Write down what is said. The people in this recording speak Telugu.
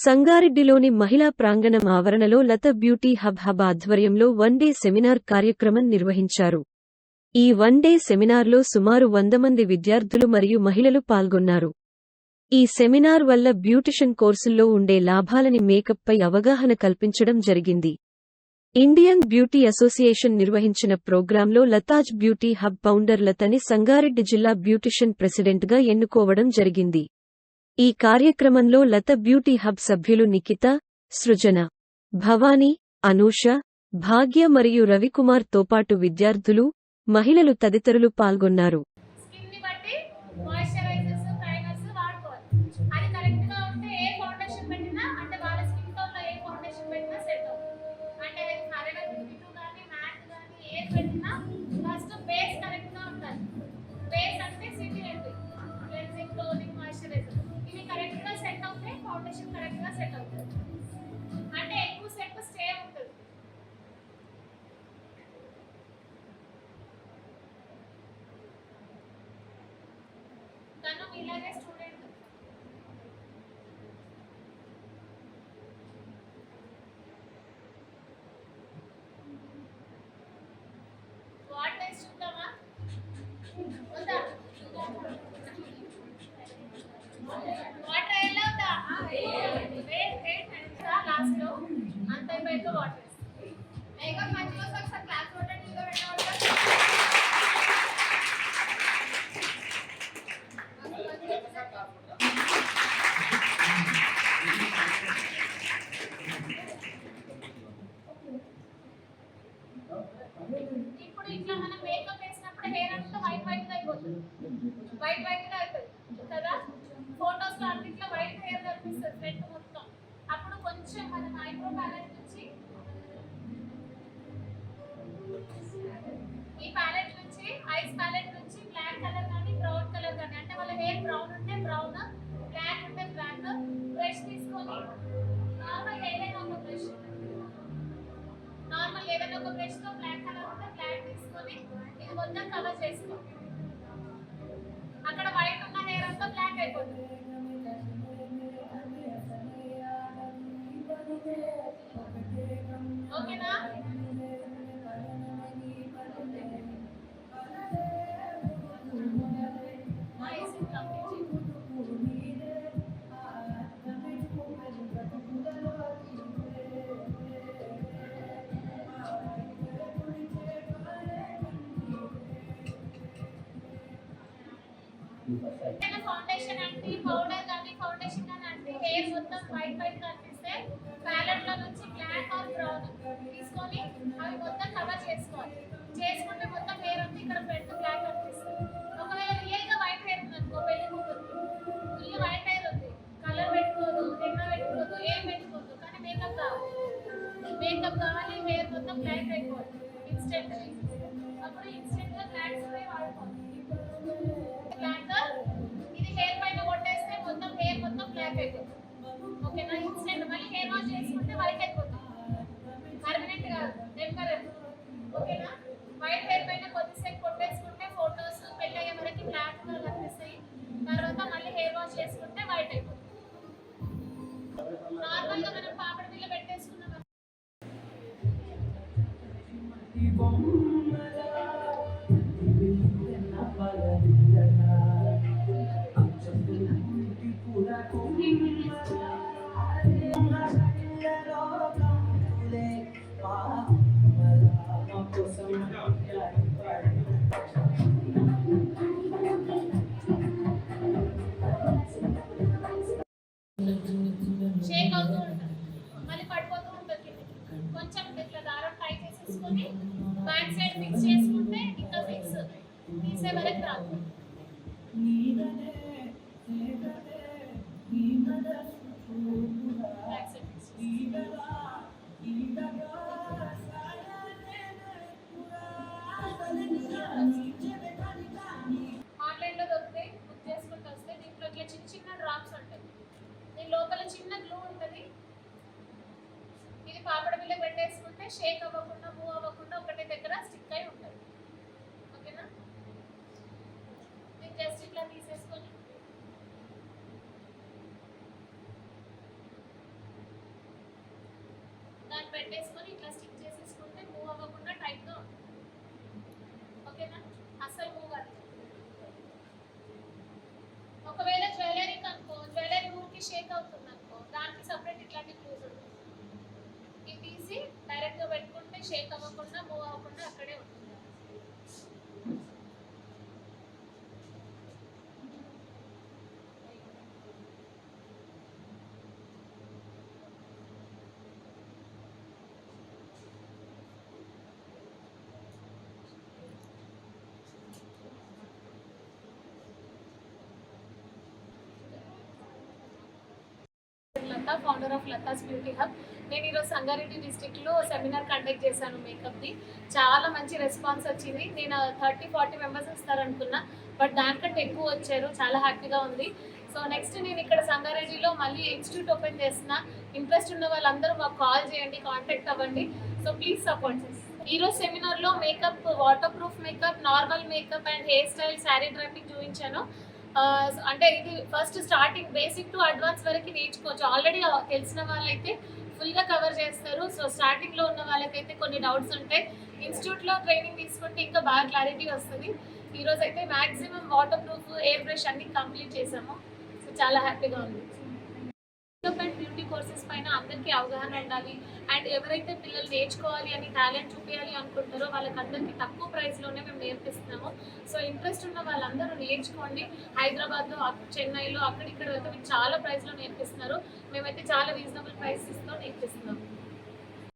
సంగారెడ్డిలోని మహిళా ప్రాంగణం ఆవరణలో లత బ్యూటీ హబ్ ఆధ్వర్యంలో వన్డే సెమినార్ కార్యక్రమం నిర్వహించారు. ఈ వన్డే సెమినార్లో సుమారు 100 మంది విద్యార్థులు మరియు మహిళలు పాల్గొన్నారు. ఈ సెమినార్ వల్ల బ్యూటిషన్ కోర్సుల్లో ఉండే లాభాలని మేకప్పై అవగాహన కల్పించడం జరిగింది. ఇండియన్ బ్యూటీ అసోసియేషన్ నిర్వహించిన ప్రోగ్రాంలో లతాజ్ బ్యూటీ హబ్ ఫౌండర్ లతని సంగారెడ్డి జిల్లా బ్యూటిషన్ ప్రెసిడెంట్గా ఎన్నుకోవడం జరిగింది. ఈ కార్యక్రమంలో లత బ్యూటీ హబ్ సభ్యులు నిఖిత, సృజన, భవానీ, అనూష, భాగ్య మరియు రవికుమార్ తోపాటు విద్యార్థులు, మహిళలు తదితరులు పాల్గొన్నారు. ఇలాగే స్టూడెంట్ వాట్ టెస్ట్ చూద్దామా ఉందా వాటర్ ఎలా ఉందా లాస్ట్ లో అంత అయిపోయాక వాటర్ ఏక మంచిగా ఒకసారి క్లాస్ వాటర్ నీలో పెట్టాలి. ఇప్పుడు ఇట్లా మనం మేకప్ వేసినప్పుడు హెయిర్ అంతా వైట్ వైట్ గా అయిపోతుంది కదా. ఫోటోస్ లో అన్ని ఇట్లా వైట్ హెయిర్ కనిపిస్తుంది ఫ్రంట్ మొత్తం. అప్పుడు కొంచెం మనం ఐబ్రో ప్యాలెట్ నుంచి ఈ ప్యాలెట్ నుంచి ఐస్ ప్యాలెట్ నుంచి బ్లాక్ కలర్ కానీ బ్రౌన్ కలర్ కానీ అంటే వాళ్ళ హెయిర్ బ్రౌన్ ఉంటే బ్రౌన్, బ్లాక్ ఉంటే బ్లాక్ బ్రష్ తీసుకొని నార్మల్ ఏదైనా ఒక బ్రష్ తో బ్లాక్ కలర్ ఉంటే బ్లాక్ తీసుకొని ఇది మొత్తం కవర్ చేసుకో. అక్కడ వైట్ ఉన్న హెయిర్ అంతా బ్లాక్ అయిపోతుంది. ఓకేనా? ఫౌండేషన్ అంటే పౌడర్ కానీ ఫౌండేషన్ కానీ అంటే హెయిర్ మొత్తం వైట్ వైట్ కనిపిస్తే ప్యాలెట్ లో నుంచి బ్లాక్ ఆర్ బ్రౌన్ తీసుకొని అవి మొత్తం కవర్ చేసుకోవాలి. చేసుకుంటే మొత్తం హెయిర్ అంతా ఇక్కడ ఫ్రంట్ బ్లాక్ కనిపిస్తుంది. ఒకవేళ రియల్ గా వైట్ హెయిర్ ఉంది అనుకో, పెళ్లి కూతురు ఫుల్ వైట్ హెయిర్ ఉంది, కలర్ పెట్టుకోదు, ఎన్న పెట్టుకోదు, ఏం పెట్టుకోదు, కానీ మేకప్ కావాలి హెయిర్ మొత్తం బ్లాక్ అయిపోవాలి ఇన్స్టెంట్. అప్పుడు ఇన్స్టెంట్ గా బ్లాక్ స్ప్రే వాడుకోవాలి. ఇది హెయిర్ పైన కొట్టేస్తే మొత్తం హెయిర్ మొత్తం బ్లాక్ అయిపోతుంది. ఓకేనా? ఇన్స్టెంట్ మళ్ళీ హెయిర్ వాష్ చేసుకుంటే వైట్ అయిపోతుంది, పర్మనెంట్ కాదు, టెంపరరీ. ఓకేనా? వైట్ హెయిర్ పైన కొద్దిసేపు కొట్టేసుకుంటే ఫోటోస్ పెళ్ళి అయ్యే వరకు బ్లాక్ గా కనిపిస్తాయి. తర్వాత మళ్ళీ హెయిర్ వాష్ చేసుకుంటే వైట్ అయిపోతుంది. నార్మల్ గా మనం పాపడి బిల్ల పెట్టేసుకున్నాం షేక్ అవుతూ ఉంటుంది, మళ్ళీ పడిపోతూ ఉంటుంది. కొంచెం ఇట్లా దారం టై చేసేసుకొని బ్యాక్ సైడ్ ఫిక్స్ చేసుకుంటే ఇంకా ఫిక్స్ తీసే వరకు రాదు. బ్యాక్ సైడ్ ఫిక్స్ ఆన్లైన్లో దొరుకుతాయి, బుక్ చేసుకుంటూ వస్తే దీంట్లో ఇట్లా చిన్న చిన్న డ్రాప్స్ ఉంటాయి. దీని లోపల చిన్న గ్లూ ఉంటుంది. ఇది పాపడ బిల్ల పెట్టేసుకుంటే షేక్ అవ్వకుండా మూవ్ అవ్వకుండా ఒకటే దగ్గర స్టిక్ అయి ఉంటుంది. ఓకేనా? దీన్ని జస్ట్ ఇట్లా తీసేసుకొని పెట్టేసుకొని ఇట్లా స్టిక్ చేసేసుకుంటే మూవ్ అవ్వకుండా టైట్గా ఉంటుంది. ఓకేనా, అస్సలు మూవ్ అవ్వదు. ఒకవేళ జ్యువెలరీ అనుకో, జ్యువెలరీ ఊరికి షేక్ అవుతుంది అనుకో, దానికి సపరేట్ ఇట్లాంటి క్లూజ్ ఉంటుంది. ఇది తీసి డైరెక్ట్గా పెట్టుకుంటే షేక్ అవ్వకుండా మూవ్ అవ్వకుండా అక్కడే ఉంటుంది. Latha, founder of Latha's beauty hub. నేను ఈరోజు సంగారెడ్డి డిస్టిక్లో సెమినార్ కండక్ట్ చేశాను మేకప్ది. చాలా మంచి రెస్పాన్స్ వచ్చింది. నేను 30-40 మెంబర్స్ వస్తారనుకున్నా, బట్ దానికంటే ఎక్కువ వచ్చారు. చాలా హ్యాపీగా ఉంది. సో నెక్స్ట్ నేను ఇక్కడ సంగారెడ్డిలో మళ్ళీ ఇన్స్టిట్యూట్ ఓపెన్ చేస్తున్నా. ఇంట్రెస్ట్ ఉన్న వాళ్ళందరూ మాకు కాల్ చేయండి, కాంటాక్ట్ అవ్వండి. So please support. ఈరోజు సెమినార్లో makeup, water proof makeup, normal makeup and hair style, sari draping చూపించాను. అంటే ఇది first starting basic to advance వరకు నేర్చుకోవచ్చు. ఆల్రెడీ తెలిసిన వాళ్ళైతే ఫుల్గా కవర్ చేస్తారు. సో స్టార్టింగ్లో ఉన్న వాళ్ళకైతే కొన్ని డౌట్స్ ఉంటాయి. ఇన్స్టిట్యూట్లో ట్రైనింగ్ తీసుకుంటే ఇంకా బాగా క్లారిటీ వస్తుంది. ఈరోజు అయితే maximum water proof, air brush అన్ని కంప్లీట్ చేసాము. సో చాలా హ్యాపీగా ఉంది. మేకప్ అండ్ బ్యూటీ కోర్సెస్ పైన అందరికీ అవగాహన ఉండాలి. అండ్ ఎవరైతే పిల్లలు నేర్చుకోవాలి అని టాలెంట్ చూపించాలి అనుకుంటారో వాళ్ళకందరికీ తక్కువ ప్రైస్లోనే మేము నేర్పిస్తున్నాము. సో ఇంట్రెస్ట్ ఉన్న వాళ్ళందరూ నేర్చుకోండి. హైదరాబాద్లో, చెన్నైలో, అక్కడిక్కడ అయితే మీకు చాలా ప్రైస్లో నేర్పిస్తున్నారు. మేమైతే చాలా రీజనబుల్ ప్రైసెస్తో నేర్పిస్తున్నాము.